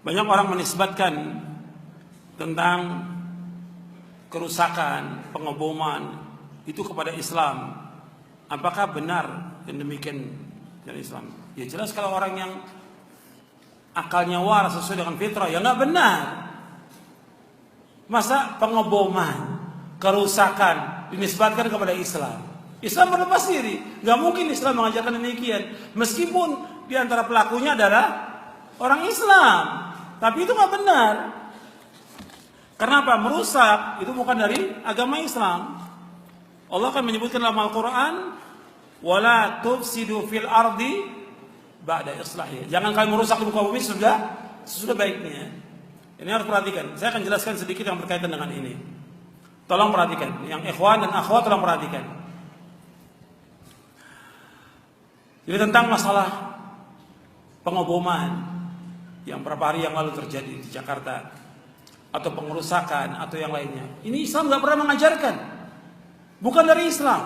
Banyak orang menisbatkan tentang kerusakan, pengeboman itu kepada Islam. Apakah benar yang demikian dari Islam? Ya jelas kalau orang yang akalnya waras sesuai dengan fitrah, ya nggak benar. Masa pengeboman, kerusakan dinisbatkan kepada Islam? Islam berlepas diri, nggak mungkin Islam mengajarkan demikian. Meskipun di antara pelakunya adalah orang Islam, tapi itu nggak benar. Kenapa? Merusak itu bukan dari agama Islam. Allah akan menyebutkan dalam Al-Quran, wala tufsidu fil ardi ba'da islahiha. Jangan kalian merusak di muka bumi sudah baiknya. Ini harus perhatikan. Saya akan jelaskan sedikit yang berkaitan dengan ini. Tolong perhatikan. Yang ikhwan dan akhwat tolong perhatikan. Jadi tentang masalah pengeboman yang beberapa hari yang lalu terjadi di Jakarta, atau pengerusakan atau yang lainnya. Ini Islam nggak pernah mengajarkan. Bukan dari Islam.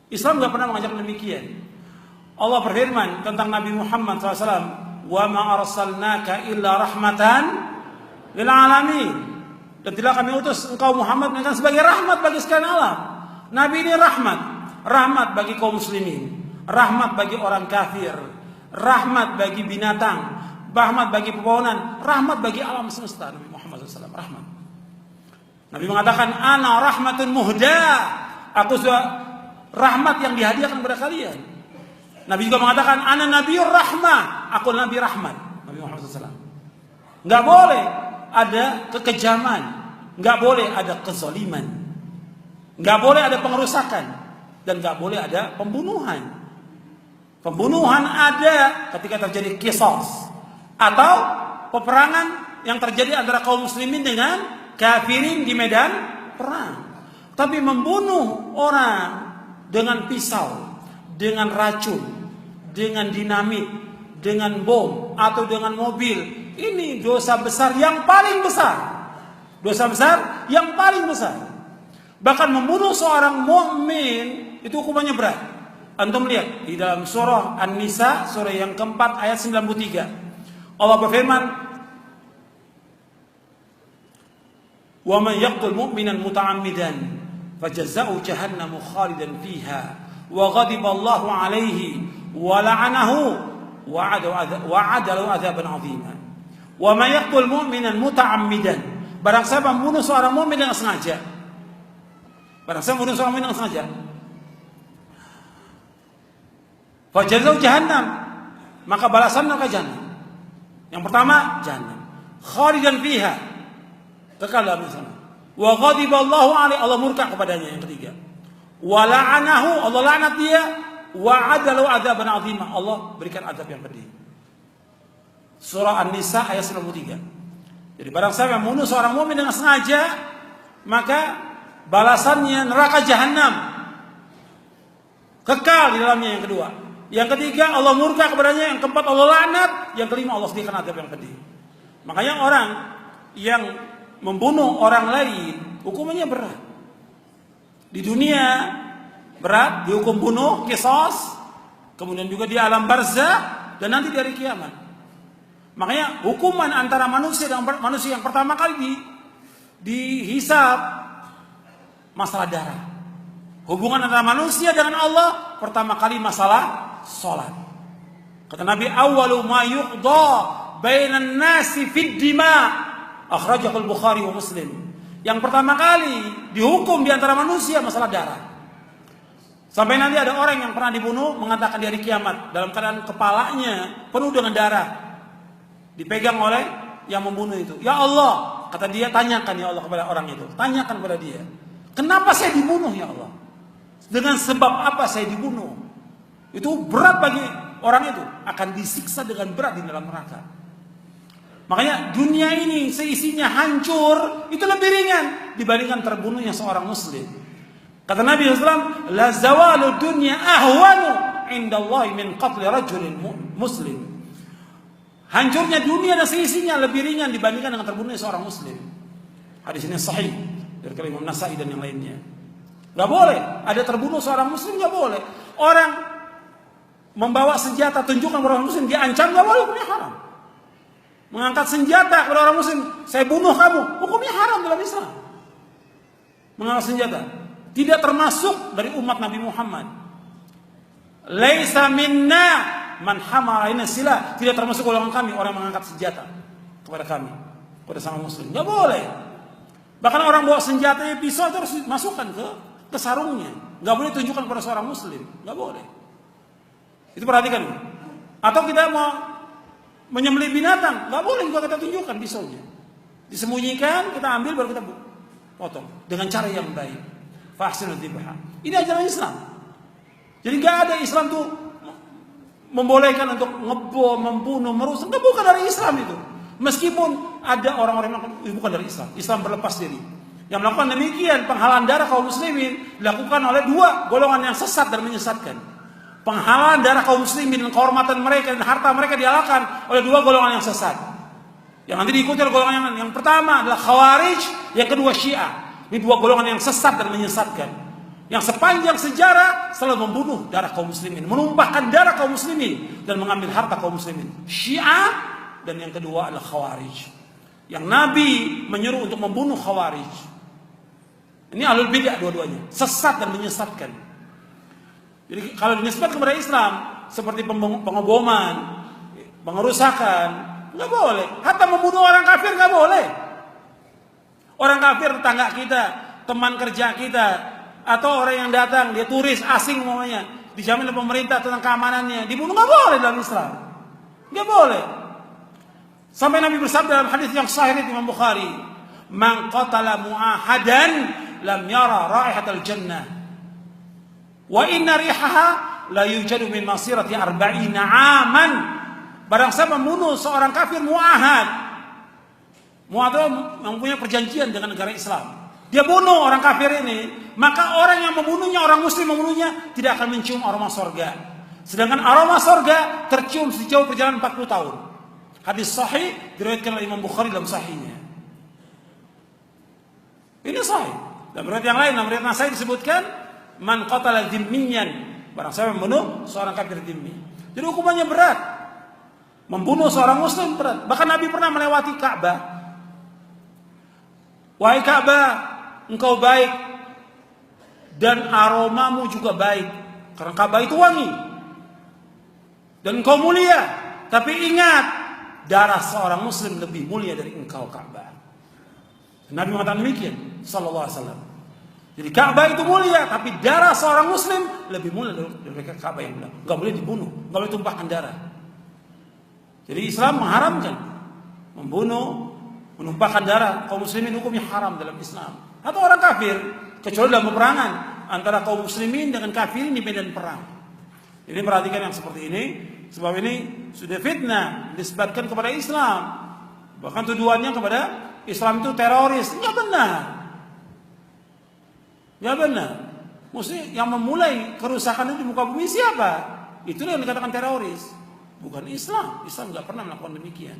Islam nggak pernah mengajarkan demikian. Allah berfirman tentang Nabi Muhammad SAW, wa ma arsalnaka illa rahmatan lil alamin. Dan tidak kami utus engkau Muhammad melainkan sebagai rahmat bagi sekalian alam. Nabi ini rahmat bagi kaum muslimin, rahmat bagi orang kafir, rahmat bagi binatang, rahmat bagi pepohonan, rahmat bagi alam semesta. Nabi Muhammad SAW rahmat. Nabi mengatakan, ana rahmatun muhda, aku sudah rahmat yang dihadiahkan kepada kalian. Nabi juga mengatakan, ana nabiyur rahmah, aku nabi rahmat. Nabi Muhammad SAW. Nggak boleh ada kekejaman, nggak boleh ada kezaliman, nggak boleh ada pengerusakan, dan nggak boleh ada pembunuhan. Pembunuhan ada ketika terjadi qisas atau peperangan yang terjadi antara kaum muslimin dengan kafirin di medan perang. Tapi membunuh orang dengan pisau, dengan racun, dengan dinamit, dengan bom atau dengan mobil, ini dosa besar yang paling besar. Dosa besar yang paling besar. Bahkan membunuh seorang mukmin itu hukumannya berat. Antum lihat di dalam surah An-Nisa, surah yang keempat ayat 93. Allah berfirman, wa man yaqtul mu'minan muta'ammidan fajazaa'u jahannamu khalidan fiha wa ghadiba Allahu 'alaihi wa la'anahu wa 'adalahu 'adzaban 'azima. Wa man yaqtul mu'minan muta'ammidan, barang siapa membunuh seorang mukmin dengan sengaja. Barang siapa membunuh seorang mukmin dengan sengaja, fajazaa'u jahannam, maka balasan neraka jahannam. Yang pertama jahannam, khalidan fiha, kekal dalam sana. Wa ghadiballahu alaihi, Allah murka kepadanya. Yang ketiga, wa la'anahu, Allah laknat dia, wa adalu adzaban 'azima, Allah berikan azab yang pedih. Surah An-Nisa ayat 93. Jadi barang siapa yang membunuh seorang mukmin dengan sengaja, maka balasannya neraka jahannam, kekal di dalamnya. Yang kedua. Yang ketiga, Allah murka kepadanya. Yang keempat, Allah laknat. Yang kelima, Allah sediakan azab yang pedih. Makanya orang yang membunuh orang lain hukumannya berat. Di dunia berat, dihukum bunuh, qisas, kemudian juga di alam barzah, dan nanti di hari kiamat. Makanya hukuman antara manusia dan manusia yang pertama kali dihisab masalah darah. Hubungan antara manusia dengan Allah pertama kali masalah salat. Kata Nabi, awwalu ma yuqda bainan nasi fid dima, akhrajahu al-Bukhari wa Muslim. Yang pertama kali dihukum di antara manusia masalah darah. Sampai nanti ada orang yang pernah dibunuh mengatakan di hari kiamat dalam keadaan kepalanya penuh dengan darah, dipegang oleh yang membunuh itu. Ya Allah, kata dia, tanyakan ya Allah kepada orang itu. Tanyakan kepada dia, kenapa saya dibunuh ya Allah? Dengan sebab apa saya dibunuh? Itu berat bagi orang itu, akan disiksa dengan berat di dalam neraka. Makanya dunia ini seisinya hancur itu lebih ringan dibandingkan terbunuhnya seorang muslim. Kata Nabi SAW, la zawalu dunya ahwanu indallahi min qatli rajulin muslim. Hancurnya dunia dan seisinya lebih ringan dibandingkan dengan terbunuhnya seorang muslim. Hadis ini sahih dari Imam Nasai dan yang lainnya. Gak boleh ada terbunuh seorang muslim, gak boleh. Orang membawa senjata tunjukkan orang muslim diancam, gak boleh, hukumnya haram. mengangkat senjata kepada orang muslim, saya bunuh kamu, hukumnya haram dalam Islam. Mengangkat senjata tidak termasuk dari umat Nabi Muhammad. Laisa minna man hamala sila, tidak termasuk golongan kami orang yang mengangkat senjata kepada kami, kepada sama muslim. Enggak boleh. Bahkan orang bawa senjata pisau itu harus masukkan ke sarungnya. Enggak boleh tunjukkan kepada seorang muslim, enggak boleh. Itu perhatikan. Atau kita mau menyembelih binatang, enggak boleh juga kita tunjukkan pisaunya. Disembunyikan, kita ambil baru kita potong dengan cara yang baik. Fahsinul dzibha. Ini ajaran Islam. Jadi enggak ada Islam tuh membolehkan untuk ngebom, membunuh, merusak. Enggak, bukan dari Islam itu. Meskipun ada orang-orang yang bukan dari Islam. Islam berlepas diri. Yang melakukan demikian, penghalaan darah kaum muslimin dilakukan oleh dua golongan yang sesat dan menyesatkan. Penghalaan darah kaum muslimin dan kehormatan mereka dan harta mereka dihalalkan oleh dua golongan yang sesat. Yang nanti diikuti oleh golongan yang pertama adalah Khawarij, yang kedua Syiah. Ini dua golongan yang sesat dan menyesatkan. Yang sepanjang sejarah selalu membunuh darah kaum muslimin, menumpahkan darah kaum muslimin dan mengambil harta kaum muslimin. Syiah, dan yang kedua adalah Khawarij. Yang Nabi menyuruh untuk membunuh Khawarij. Ini ahlul bidah dua-duanya, sesat dan menyesatkan. Jadi kalau dinisbatkan kepada Islam seperti pengeboman, pengerusakan, nggak boleh. Hatta membunuh orang kafir nggak boleh. Orang kafir tetangga kita, teman kerja kita, atau orang yang datang, dia turis asing umpamanya, dijamin oleh pemerintah tentang keamanannya, dibunuh nggak boleh dalam Islam, nggak boleh. Sampai Nabi bersabda dalam hadis yang sahih Imam Bukhari, "Man qatala mu'ahadan lam yara raihatal jannah, wa inna rihaha la yujadu min masirati 40 aman." Barang siapa membunuh seorang kafir mu'ahad, mu'ahad mempunyai perjanjian dengan negara Islam, dia bunuh orang kafir ini, maka orang yang membunuhnya, orang muslim membunuhnya, tidak akan mencium aroma sorga. Sedangkan aroma sorga tercium sejauh perjalanan 40 tahun. Hadis sahih diriwayatkan oleh Imam Bukhari dalam sahihnya. Ini sahih. Dan riwayat yang lain, dalam riwayat Nasai disebutkan, man qatala dhimmiyan, barang siapa membunuh seorang kafir dhimmi. Jadi hukumannya berat. Membunuh seorang muslim berat. Bahkan Nabi pernah melewati Ka'bah. Wahai Ka'bah, engkau baik dan aromamu juga baik, karena Ka'bah itu wangi. Dan engkau mulia, tapi ingat, darah seorang muslim lebih mulia dari engkau Ka'bah. Nabi mengatakan demikian sallallahu alaihi wasallam. Jadi Ka'bah itu mulia, tapi darah seorang muslim lebih mulia dari Ka'bah yang mulia. Enggak boleh dibunuh, enggak boleh tumpahkan darah. Jadi Islam mengharamkan membunuh, menumpahkan darah kaum muslimin, hukumnya haram dalam Islam. Atau orang kafir, kecuali dalam peperangan antara kaum muslimin dengan kafirin di medan perang. Ini perhatikan yang seperti ini, sebab ini sudah fitnah disebabkan kepada Islam. Bahkan tuduhannya kepada Islam itu teroris. Enggak benar. Enggak benar. Mesti yang memulai kerusakan itu di muka bumi siapa? Itulah yang dikatakan teroris. Bukan Islam. Islam enggak pernah melakukan demikian.